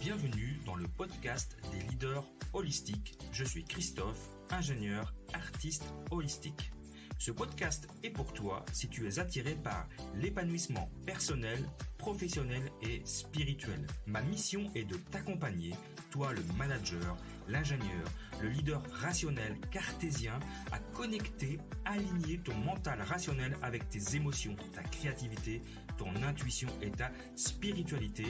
Bienvenue dans le podcast des leaders holistiques. Je suis Christophe, ingénieur, artiste holistique. Ce podcast est pour toi si tu es attiré par l'épanouissement personnel, professionnel et spirituel. Ma mission est de t'accompagner, toi le manager, l'ingénieur, le leader rationnel cartésien, à connecter, aligner ton mental rationnel avec tes émotions, ta créativité, ton intuition et ta spiritualité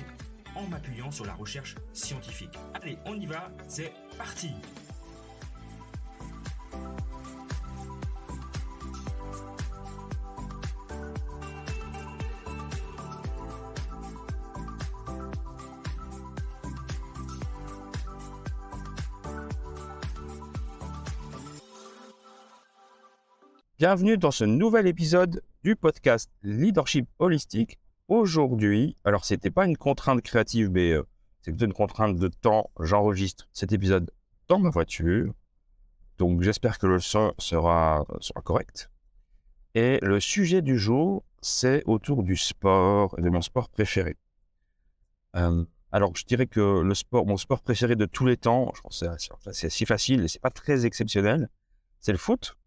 en m'appuyant sur la recherche scientifique. Allez, on y va, c'est parti! Bienvenue dans ce nouvel épisode du podcast Leadership Holistique. Aujourd'hui, alors c'était pas une contrainte créative, mais c'est plutôt une contrainte de temps. J'enregistre cet épisode dans ma voiture, donc j'espère que le son sera correct. Et le sujet du jour, c'est autour du sport et de mon sport préféré. Alors je dirais que mon sport préféré de tous les temps, je pense que c'est si facile et c'est pas très exceptionnel, c'est le foot.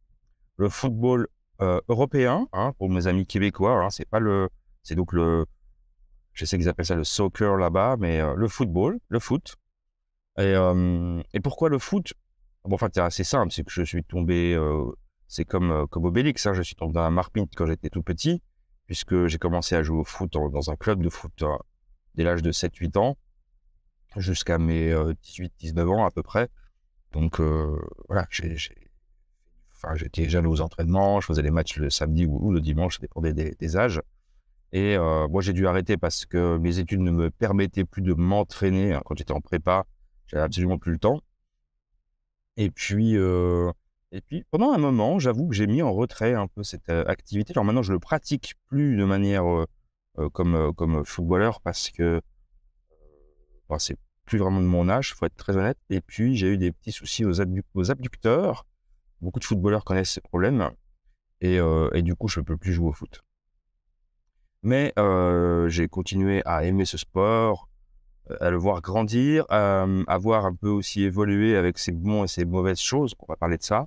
Le football européen, pour mes amis québécois, c'est donc je sais qu'ils appellent ça le soccer là-bas, mais le football, le foot. Et pourquoi le foot? Bon, enfin, c'est assez simple, c'est que je suis tombé, c'est comme Obélix, je suis tombé dans la marmite quand j'étais tout petit, puisque j'ai commencé à jouer au foot dans un club de foot dès l'âge de 7-8 ans, jusqu'à mes 18-19 ans à peu près. Donc voilà, j'étais jeune aux entraînements, je faisais les matchs le samedi ou le dimanche, ça dépendait des âges. Et moi, j'ai dû arrêter parce que mes études ne me permettaient plus de m'entraîner. Quand j'étais en prépa, j'avais absolument plus le temps. Et puis pendant un moment, j'avoue que j'ai mis en retrait un peu cette activité. Alors maintenant, je le pratique plus de manière comme footballeur parce que c'est plus vraiment de mon âge, il faut être très honnête. Et puis, j'ai eu des petits soucis aux abducteurs. Beaucoup de footballeurs connaissent ces problèmes. Et du coup, je ne peux plus jouer au foot. Mais j'ai continué à aimer ce sport, à le voir grandir, à voir un peu aussi évoluer avec ses bons et ses mauvaises choses. On va parler de ça.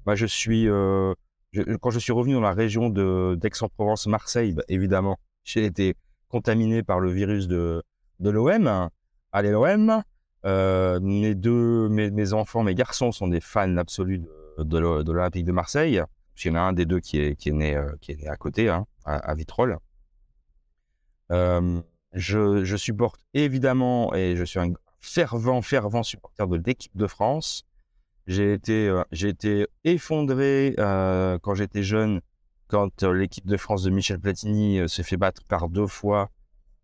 Moi, quand je suis revenu dans la région d'Aix-en-Provence, Marseille, évidemment, j'ai été contaminé par le virus de l'OM. Allez l'OM. Mes enfants, mes garçons sont des fans absolus de l'Olympique de Marseille. Il y en a un des deux qui est né à côté, à Vitrolles. Je supporte évidemment, et je suis un fervent supporter de l'équipe de France. J'ai été effondré quand j'étais jeune, quand l'équipe de France de Michel Platini s'est fait battre par 2 fois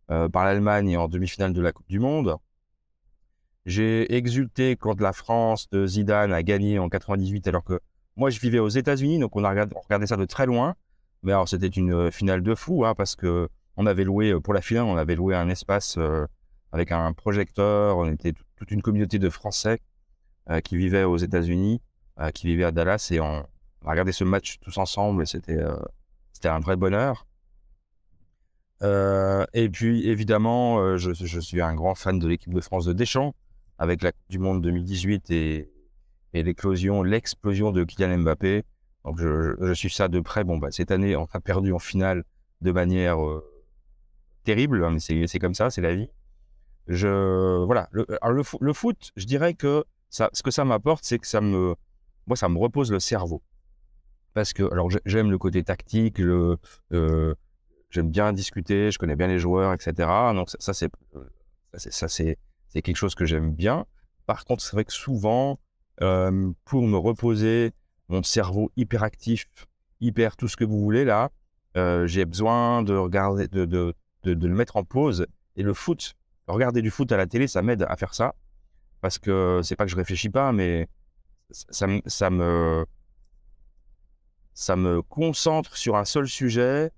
par l'Allemagne en demi-finale de la Coupe du Monde. J'ai exulté quand la France de Zidane a gagné en 98, alors que moi je vivais aux États-Unis, donc on regardait ça de très loin. Mais alors c'était une finale de fou, parce que on avait loué, pour la finale, on avait loué un espace avec un projecteur. On était toute une communauté de Français qui vivaient aux États-Unis, qui vivaient à Dallas, et on a regardé ce match tous ensemble, et c'était un vrai bonheur. Et puis évidemment, je suis un grand fan de l'équipe de France de Deschamps, avec la Coupe du Monde 2018 et l'explosion de Kylian Mbappé. Donc je suis ça de près. Bon, cette année, on a perdu en finale de manière terrible, mais c'est comme ça, c'est la vie. Voilà. Le foot, je dirais que ce que ça m'apporte, c'est que ça me repose le cerveau. Parce que, alors, j'aime le côté tactique, j'aime bien discuter, je connais bien les joueurs, etc. Donc ça c'est quelque chose que j'aime bien. Par contre, c'est vrai que souvent, pour me reposer, mon cerveau hyperactif, hyper tout ce que vous voulez là, j'ai besoin de regarder, de le mettre en pause. Et le foot, regarder du foot à la télé, ça m'aide à faire ça. Parce que c'est pas que je réfléchis pas, mais ça me concentre sur un seul sujet,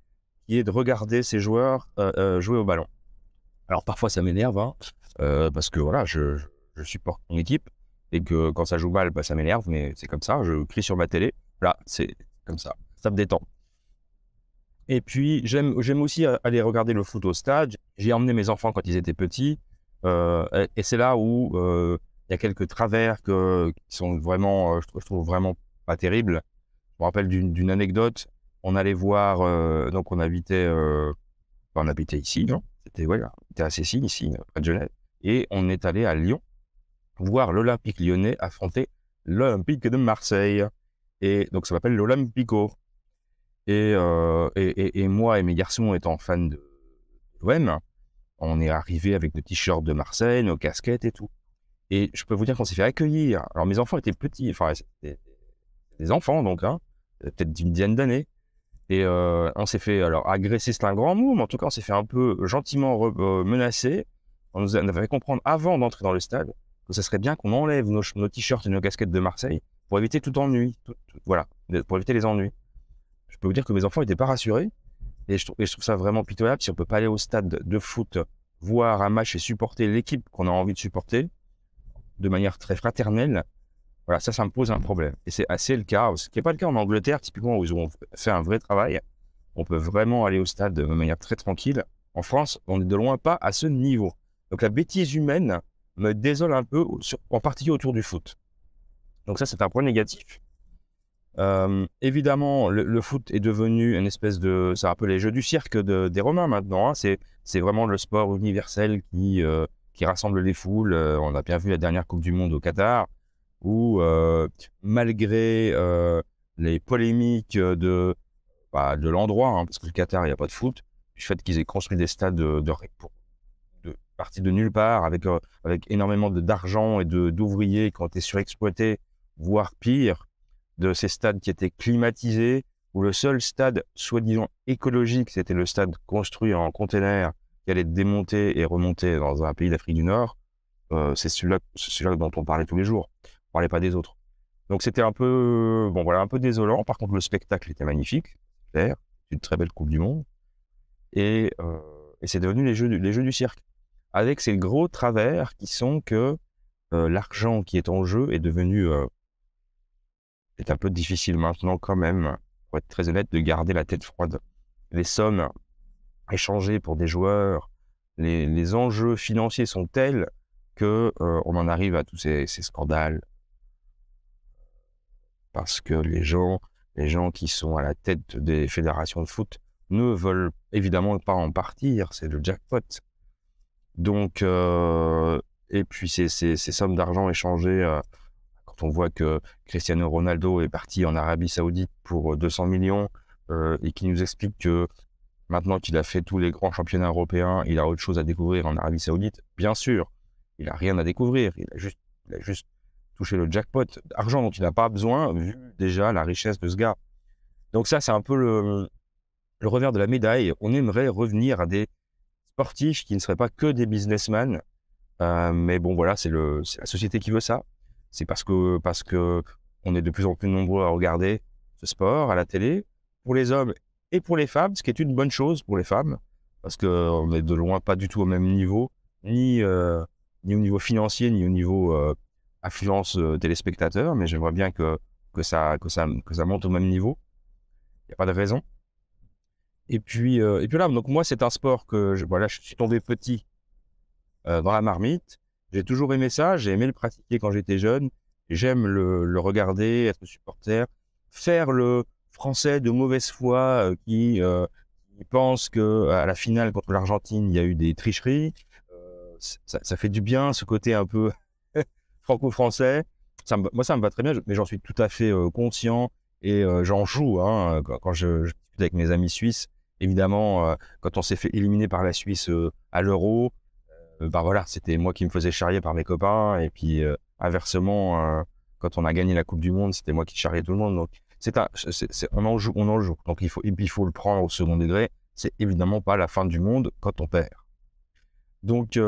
qui est de regarder ces joueurs jouer au ballon. Alors parfois ça m'énerve, parce que voilà, je supporte mon équipe, et que quand ça joue mal, ça m'énerve, mais c'est comme ça, je crie sur ma télé. Là, c'est comme ça me détend. Et puis, j'aime aussi aller regarder le foot au stade. J'ai emmené mes enfants quand ils étaient petits. Et c'est là où il y a quelques travers qui sont vraiment, je trouve vraiment pas terribles. Je me rappelle d'une anecdote. On allait voir, donc on habitait ici, non? C'était ouais, on était à Cécile, ici, près de Genève. Et on est allé à Lyon voir l'Olympique lyonnais affronter l'Olympique de Marseille. Et donc ça s'appelle l'Olympico. Et moi et mes garçons étant fans de l'OM, on est arrivés avec nos t-shirts de Marseille, nos casquettes et tout. Et je peux vous dire qu'on s'est fait accueillir. Alors mes enfants étaient petits, enfin c'était des enfants donc, hein, peut-être d'une dizaine d'années. Et on s'est fait, alors agresser c'est un grand mot, mais en tout cas on s'est fait un peu gentiment menacer. On nous avait fait comprendre avant d'entrer dans le stade que ça serait bien qu'on enlève nos t-shirts et nos casquettes de Marseille pour éviter tout ennui. Voilà, pour éviter les ennuis. Je peux vous dire que mes enfants n'étaient pas rassurés. Et je trouve ça vraiment pitoyable si on ne peut pas aller au stade de foot, voir un match et supporter l'équipe qu'on a envie de supporter de manière très fraternelle. Voilà, ça me pose un problème. Et c'est assez le cas, ce qui n'est pas le cas en Angleterre, typiquement, où ils ont fait un vrai travail. On peut vraiment aller au stade de manière très tranquille. En France, on n'est de loin pas à ce niveau. Donc la bêtise humaine me désole un peu, en particulier autour du foot. Donc ça, c'est un point négatif. Évidemment, le foot est devenu une espèce de... C'est un peu les jeux du cirque des Romains maintenant. Hein. C'est vraiment le sport universel qui rassemble les foules. On a bien vu la dernière Coupe du Monde au Qatar, où malgré les polémiques de l'endroit, hein, parce que le Qatar, il n'y a pas de foot, du fait qu'ils aient construit des stades partis de nulle part, avec énormément d'argent et d'ouvriers qui ont été surexploités, voire pire, de ces stades qui étaient climatisés, où le seul stade soi-disant écologique, c'était le stade construit en container qui allait démonter et remonter dans un pays d'Afrique du Nord. C'est celui-là dont on parlait tous les jours. On parlait pas des autres. Donc c'était un peu, un peu désolant. Par contre, le spectacle était magnifique, c'est clair. C'est une très belle Coupe du Monde. Et c'est devenu les jeux du cirque. Avec ces gros travers qui sont que l'argent qui est en jeu est devenu est un peu difficile maintenant quand même, pour être très honnête, de garder la tête froide. Les sommes échangées pour des joueurs, les enjeux financiers sont tels que on en arrive à tous ces scandales. Parce que les gens qui sont à la tête des fédérations de foot ne veulent évidemment pas en partir, c'est le jackpot. Donc, et puis ces sommes d'argent échangées, quand on voit que Cristiano Ronaldo est parti en Arabie Saoudite pour 200 millions et qui nous explique que maintenant qu'il a fait tous les grands championnats européens, il a autre chose à découvrir en Arabie Saoudite, bien sûr, il n'a rien à découvrir, il a juste touché le jackpot d'argent dont il n'a pas besoin, vu déjà la richesse de ce gars. Donc ça, c'est un peu le revers de la médaille. On aimerait revenir à des sportifs qui ne seraient pas que des businessmen, mais bon, voilà, c'est la société qui veut ça. C'est parce que on est de plus en plus nombreux à regarder ce sport à la télé, pour les hommes et pour les femmes, ce qui est une bonne chose pour les femmes, parce qu'on est de loin pas du tout au même niveau, ni au niveau financier, ni au niveau affluence téléspectateurs, mais j'aimerais bien que ça monte au même niveau. Il n'y a pas de raison. Et puis là, donc moi, c'est un sport que je suis tombé petit dans la marmite. J'ai toujours aimé ça, j'ai aimé le pratiquer quand j'étais jeune. J'aime le regarder, être supporter, faire le Français de mauvaise foi qui pense que à la finale contre l'Argentine, il y a eu des tricheries. Ça fait du bien, ce côté un peu franco-français. Moi, ça me va très bien, mais j'en suis tout à fait conscient et j'en joue hein, quand je discute avec mes amis suisses. Évidemment, quand on s'est fait éliminer par la Suisse à l'Euro, voilà, c'était moi qui me faisais charrier par mes copains, et puis inversement, quand on a gagné la Coupe du Monde, c'était moi qui charriais tout le monde. Donc on en joue. Donc il faut le prendre au second degré. C'est évidemment pas la fin du monde quand on perd. Donc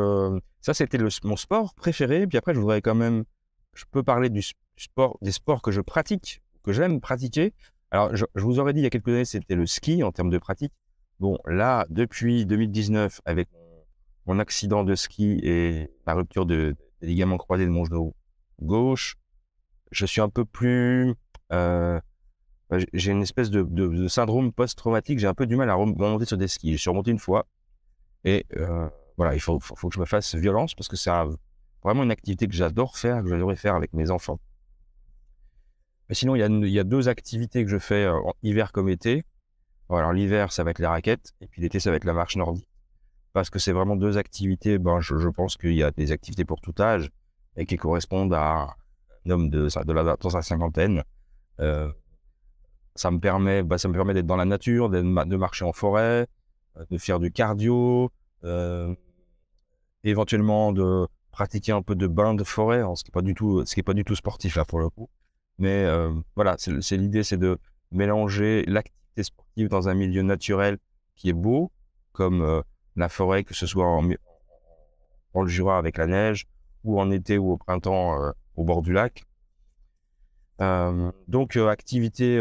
ça, c'était mon sport préféré. Puis après, je peux parler des sports que je pratique, que j'aime pratiquer. Alors, je vous aurais dit il y a quelques années, c'était le ski en termes de pratique. Bon, là, depuis 2019, avec mon accident de ski et la rupture des ligaments croisés de mon genou gauche, je suis un peu plus... j'ai une espèce de syndrome post-traumatique. J'ai un peu du mal à remonter sur des skis. Je suis remonté une fois et voilà, il faut que je me fasse violence parce que c'est vraiment une activité que j'adore faire, que j'adorais faire avec mes enfants. Mais sinon, il y a 2 activités que je fais en hiver comme été. Alors l'hiver, ça va être les raquettes, et puis l'été, ça va être la marche nordique. Parce que c'est vraiment 2 activités, je pense qu'il y a des activités pour tout âge et qui correspondent à un homme dans sa cinquantaine. Ça me permet d'être dans la nature, de marcher en forêt, de faire du cardio, éventuellement de pratiquer un peu de bain de forêt, ce qui est pas du tout sportif là pour le coup. Mais voilà, l'idée, c'est de mélanger l'activité sportive dans un milieu naturel qui est beau, comme la forêt, que ce soit dans le Jura avec la neige, ou en été ou au printemps au bord du lac. Donc activité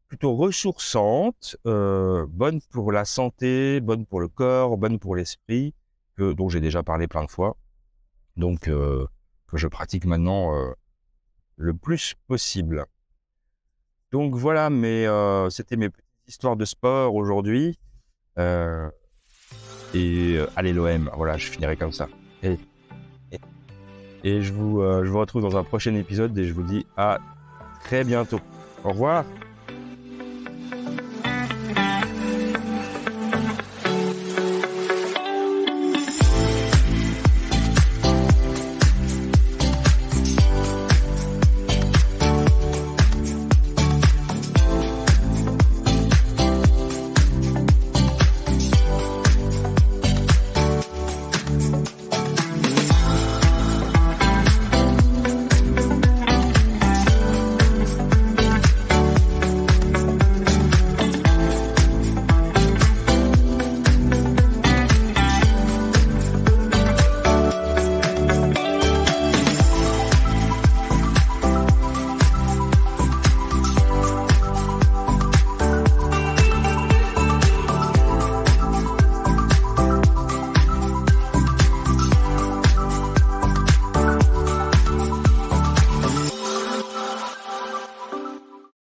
plutôt ressourçante, bonne pour la santé, bonne pour le corps, bonne pour l'esprit, dont j'ai déjà parlé plein de fois, donc que je pratique maintenant le plus possible. Donc voilà, c'était mes petites histoires de sport aujourd'hui. Allez l'OM, voilà, je finirai comme ça. Et je vous retrouve dans un prochain épisode et je vous dis à très bientôt. Au revoir.